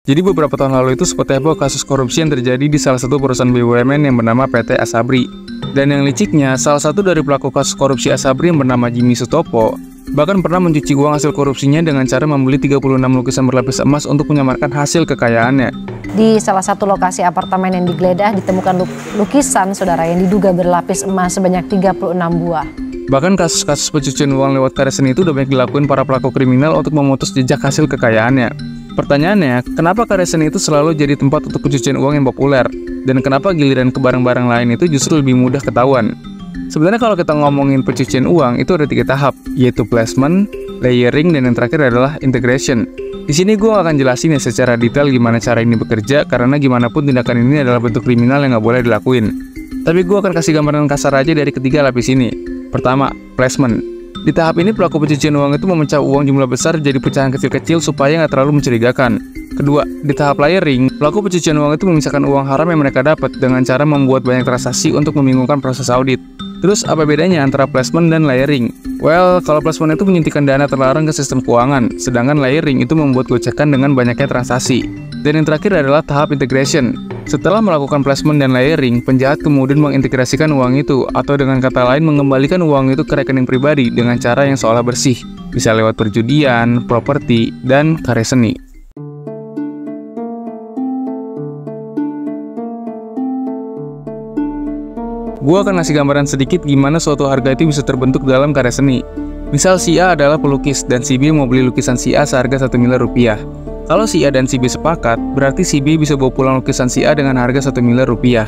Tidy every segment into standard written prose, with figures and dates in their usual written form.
Jadi beberapa tahun lalu itu sempat heboh kasus korupsi yang terjadi di salah satu perusahaan BUMN yang bernama PT Asabri. Dan yang liciknya, salah satu dari pelaku kasus korupsi Asabri yang bernama Jimmy Sutopo bahkan pernah mencuci uang hasil korupsinya dengan cara membeli 36 lukisan berlapis emas untuk menyamarkan hasil kekayaannya. Di salah satu lokasi apartemen yang digeledah ditemukan lukisan saudara yang diduga berlapis emas sebanyak 36 buah. Bahkan kasus-kasus pencucian uang lewat karya seni itu udah banyak dilakuin para pelaku kriminal untuk memutus jejak hasil kekayaannya. Pertanyaannya, kenapa karya seni itu selalu jadi tempat untuk pencucian uang yang populer? Dan kenapa giliran ke barang-barang lain itu justru lebih mudah ketahuan? Sebenarnya kalau kita ngomongin pencucian uang itu ada 3 tahap, yaitu placement, layering, dan yang terakhir adalah integration. Di sini gue akan jelasin ya secara detail gimana cara ini bekerja, karena gimana pun tindakan ini adalah bentuk kriminal yang nggak boleh dilakuin. Tapi gue akan kasih gambaran kasar aja dari ketiga lapis ini. Pertama, placement. Di tahap ini pelaku pencucian uang itu memecah uang jumlah besar jadi pecahan kecil-kecil supaya nggak terlalu mencurigakan. Kedua, di tahap layering, pelaku pencucian uang itu memisahkan uang haram yang mereka dapat dengan cara membuat banyak transaksi untuk membingungkan proses audit. Terus apa bedanya antara placement dan layering? Well, kalau placement itu menyuntikkan dana terlarang ke sistem keuangan, sedangkan layering itu membuat gocekan dengan banyaknya transaksi. Dan yang terakhir adalah tahap integration. Setelah melakukan placement dan layering, penjahat kemudian mengintegrasikan uang itu, atau dengan kata lain mengembalikan uang itu ke rekening pribadi dengan cara yang seolah bersih, bisa lewat perjudian, properti, dan karya seni. Gue akan ngasih gambaran sedikit gimana suatu harga itu bisa terbentuk dalam karya seni. Misal si A adalah pelukis dan si B mau beli lukisan si A seharga 1 miliar rupiah. Kalau si A dan si B sepakat, berarti si B bisa bawa pulang lukisan si A dengan harga 1 miliar rupiah.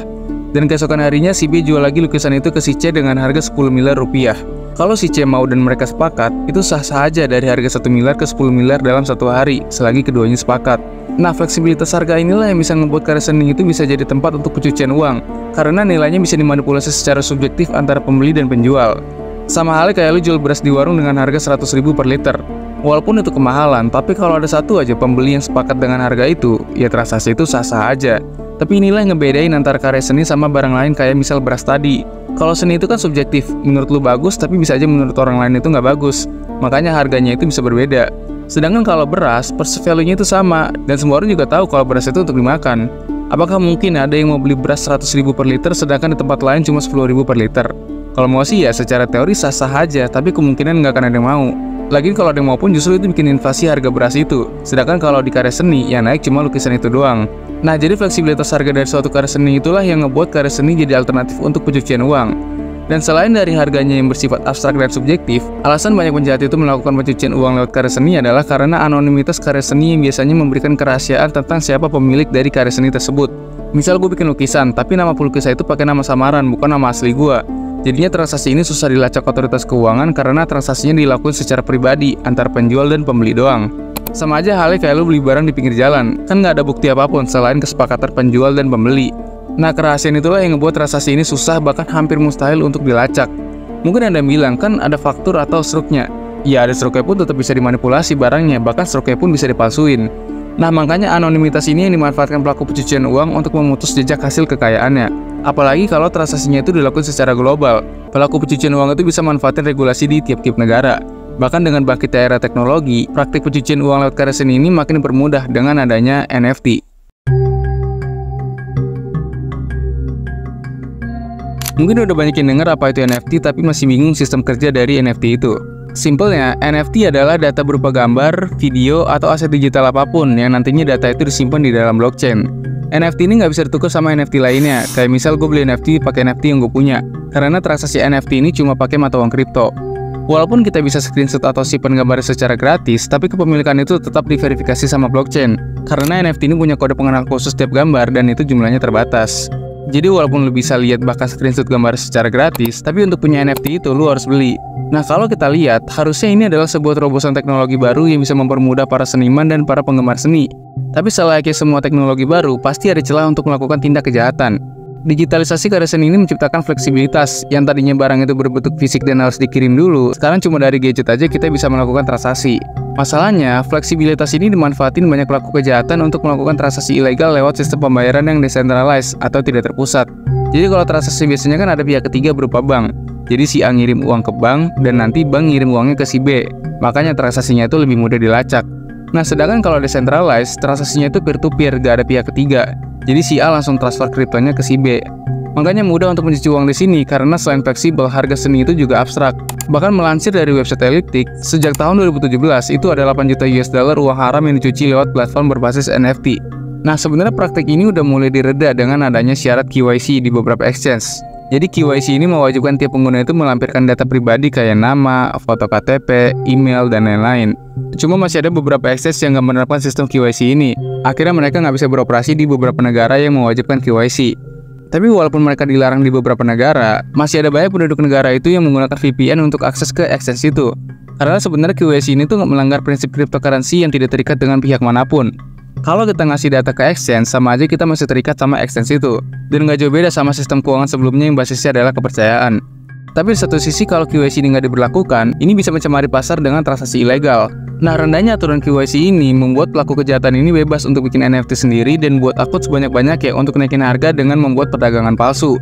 Dan keesokan harinya si B jual lagi lukisan itu ke si C dengan harga 10 miliar rupiah. Kalau si C mau dan mereka sepakat, itu sah-sah aja dari harga 1 miliar ke 10 miliar dalam satu hari, selagi keduanya sepakat. Nah, fleksibilitas harga inilah yang bisa membuat karya seni itu bisa jadi tempat untuk pencucian uang, karena nilainya bisa dimanipulasi secara subjektif antara pembeli dan penjual. Sama halnya kayak lu jual beras di warung dengan harga 100.000 per liter. Walaupun itu kemahalan, tapi kalau ada satu aja pembeli yang sepakat dengan harga itu, ya transaksi itu sah-sah aja. Tapi inilah yang ngebedain antara karya seni sama barang lain kayak misal beras tadi. Kalau seni itu kan subjektif, menurut lu bagus tapi bisa aja menurut orang lain itu nggak bagus. Makanya harganya itu bisa berbeda. Sedangkan kalau beras, perceived value-nya itu sama, dan semua orang juga tahu kalau beras itu untuk dimakan. Apakah mungkin ada yang mau beli beras 100.000 per liter sedangkan di tempat lain cuma 10.000 per liter? Kalau mau sih ya secara teori sah-sah aja, tapi kemungkinan nggak akan ada yang mau. Lagian kalau ada yang mau pun justru itu bikin inflasi harga beras itu. Sedangkan kalau di karya seni, yang naik cuma lukisan itu doang. Nah, jadi fleksibilitas harga dari suatu karya seni itulah yang ngebuat karya seni jadi alternatif untuk pencucian uang. Dan selain dari harganya yang bersifat abstrak dan subjektif, alasan banyak penjahat itu melakukan pencucian uang lewat karya seni adalah karena anonimitas karya seni yang biasanya memberikan kerahasiaan tentang siapa pemilik dari karya seni tersebut. Misal gue bikin lukisan, tapi nama pelukis itu pakai nama samaran, bukan nama asli gue. Jadinya transaksi ini susah dilacak otoritas keuangan karena transaksinya dilakukan secara pribadi antar penjual dan pembeli doang. Sama aja halnya kayak lu beli barang di pinggir jalan, kan nggak ada bukti apapun selain kesepakatan penjual dan pembeli. Nah, kerahasiaan itulah yang ngebuat transaksi ini susah bahkan hampir mustahil untuk dilacak. Mungkin Anda bilang kan ada faktur atau struknya. Ya, ada struknya pun tetap bisa dimanipulasi barangnya, bahkan struknya pun bisa dipalsuin. Nah, makanya anonimitas ini yang dimanfaatkan pelaku pencucian uang untuk memutus jejak hasil kekayaannya. Apalagi kalau transaksinya itu dilakukan secara global. Pelaku pencucian uang itu bisa manfaatin regulasi di tiap-tiap negara. Bahkan dengan bangkitnya era teknologi, praktik pencucian uang lewat karya seni ini makin bermudah dengan adanya NFT. Mungkin udah banyak yang dengar apa itu NFT tapi masih bingung sistem kerja dari NFT itu. Simpelnya, NFT adalah data berupa gambar, video, atau aset digital apapun yang nantinya data itu disimpan di dalam blockchain. NFT ini nggak bisa ditukar sama NFT lainnya, kayak misal gue beli NFT pakai NFT yang gue punya, karena transaksi NFT ini cuma pakai mata uang kripto. Walaupun kita bisa screenshot atau simpan gambar secara gratis, tapi kepemilikan itu tetap diverifikasi sama blockchain, karena NFT ini punya kode pengenal khusus tiap gambar dan itu jumlahnya terbatas. Jadi walaupun lu bisa lihat bahkan screenshot gambar secara gratis, tapi untuk punya NFT itu lu harus beli. Nah, kalau kita lihat, harusnya ini adalah sebuah terobosan teknologi baru yang bisa mempermudah para seniman dan para penggemar seni. Tapi selayaknya semua teknologi baru, pasti ada celah untuk melakukan tindak kejahatan. Digitalisasi karya seni ini menciptakan fleksibilitas, yang tadinya barang itu berbentuk fisik dan harus dikirim dulu, sekarang cuma dari gadget aja kita bisa melakukan transaksi. Masalahnya, fleksibilitas ini dimanfaatin banyak pelaku kejahatan untuk melakukan transaksi ilegal lewat sistem pembayaran yang decentralized atau tidak terpusat. Jadi kalau transaksi biasanya kan ada pihak ketiga berupa bank. Jadi si A ngirim uang ke bank dan nanti bank ngirim uangnya ke si B. Makanya transaksinya itu lebih mudah dilacak. Nah, sedangkan kalau decentralized, transaksinya itu peer-to-peer, gak ada pihak ketiga. Jadi si A langsung transfer kriptonya ke si B. Makanya mudah untuk mencuci uang di sini karena selain fleksibel, harga seni itu juga abstrak. Bahkan melansir dari website Elliptic, sejak tahun 2017 itu ada 8 juta US dollar uang haram yang dicuci lewat platform berbasis NFT. Nah, sebenarnya praktik ini udah mulai direda dengan adanya syarat KYC di beberapa exchange. Jadi KYC ini mewajibkan tiap pengguna itu melampirkan data pribadi kayak nama, foto KTP, email, dan lain-lain. Cuma masih ada beberapa exchange yang nggak menerapkan sistem KYC ini. Akhirnya mereka nggak bisa beroperasi di beberapa negara yang mewajibkan KYC. Tapi walaupun mereka dilarang di beberapa negara, masih ada banyak penduduk negara itu yang menggunakan VPN untuk akses ke exchange itu. Karena sebenarnya KYC ini tuh nggak melanggar prinsip cryptocurrency yang tidak terikat dengan pihak manapun. Kalau kita ngasih data ke exchange, sama aja kita masih terikat sama exchange itu. Dan nggak jauh beda sama sistem keuangan sebelumnya yang basisnya adalah kepercayaan. Tapi di satu sisi kalau KYC ini nggak diberlakukan, ini bisa mencemari pasar dengan transaksi ilegal. Nah, rendahnya aturan KYC ini membuat pelaku kejahatan ini bebas untuk bikin NFT sendiri dan buat akun sebanyak-banyaknya untuk naikin harga dengan membuat perdagangan palsu.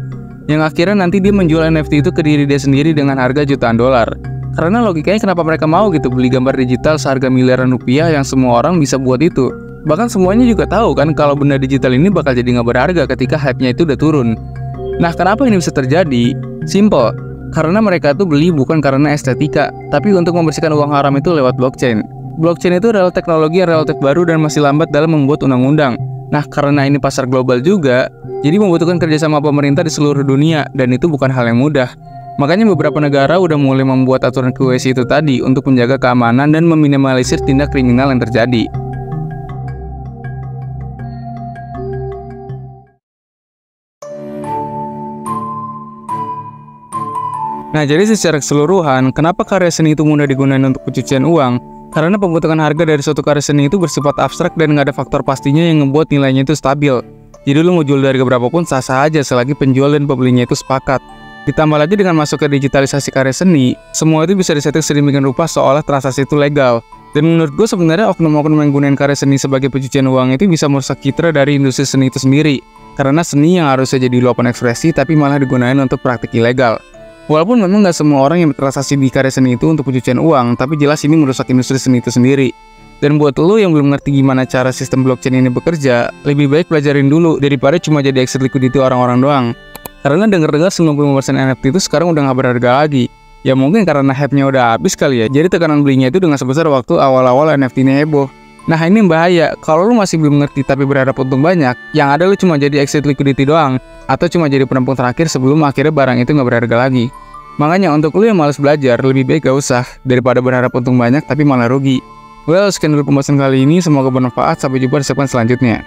Yang akhirnya nanti dia menjual NFT itu ke diri dia sendiri dengan harga jutaan dolar. Karena logikanya kenapa mereka mau gitu beli gambar digital seharga miliaran rupiah yang semua orang bisa buat itu. Bahkan semuanya juga tahu kan kalau benda digital ini bakal jadi nggak berharga ketika hype-nya itu udah turun. Nah, kenapa ini bisa terjadi? Simple, karena mereka tuh beli bukan karena estetika, tapi untuk membersihkan uang haram itu lewat blockchain. Blockchain itu adalah teknologi yang relatif baru dan masih lambat dalam membuat undang-undang. Nah, karena ini pasar global juga, jadi membutuhkan kerjasama pemerintah di seluruh dunia, dan itu bukan hal yang mudah. Makanya beberapa negara udah mulai membuat aturan KYC itu tadi untuk menjaga keamanan dan meminimalisir tindak kriminal yang terjadi. Nah, jadi secara keseluruhan, kenapa karya seni itu mudah digunakan untuk pencucian uang? Karena pembentukan harga dari suatu karya seni itu bersifat abstrak dan nggak ada faktor pastinya yang membuat nilainya itu stabil. Jadi lu mau jual dari berapapun sah-sah aja selagi penjual dan pembelinya itu sepakat. Ditambah lagi dengan masuknya digitalisasi karya seni, semua itu bisa disetting sedemikian rupa seolah transaksi itu legal. Dan menurut gue sebenarnya oknum-oknum yang menggunakan karya seni sebagai pencucian uang itu bisa merusak citra dari industri seni itu sendiri. Karena seni yang harusnya jadi luapan ekspresi tapi malah digunakan untuk praktik ilegal. Walaupun memang nggak semua orang yang bertransaksi di karya seni itu untuk pencucian uang, tapi jelas ini merusak industri seni itu sendiri. Dan buat lo yang belum ngerti gimana cara sistem blockchain ini bekerja, lebih baik pelajarin dulu daripada cuma jadi exit liquidity orang-orang doang. Karena denger-dengar 90% NFT itu sekarang udah nggak berharga lagi. Ya mungkin karena hype-nya udah habis kali ya, jadi tekanan belinya itu dengan sebesar waktu awal-awal NFT ini heboh. Nah, ini bahaya, kalau lu masih belum ngerti tapi berharap untung banyak, yang ada lu cuma jadi exit liquidity doang, atau cuma jadi penampung terakhir sebelum akhirnya barang itu nggak berharga lagi. Makanya untuk lu yang malas belajar, lebih baik gak usah, daripada berharap untung banyak tapi malah rugi. Well, sekian dulu pembahasan kali ini, semoga bermanfaat, sampai jumpa di segmen selanjutnya.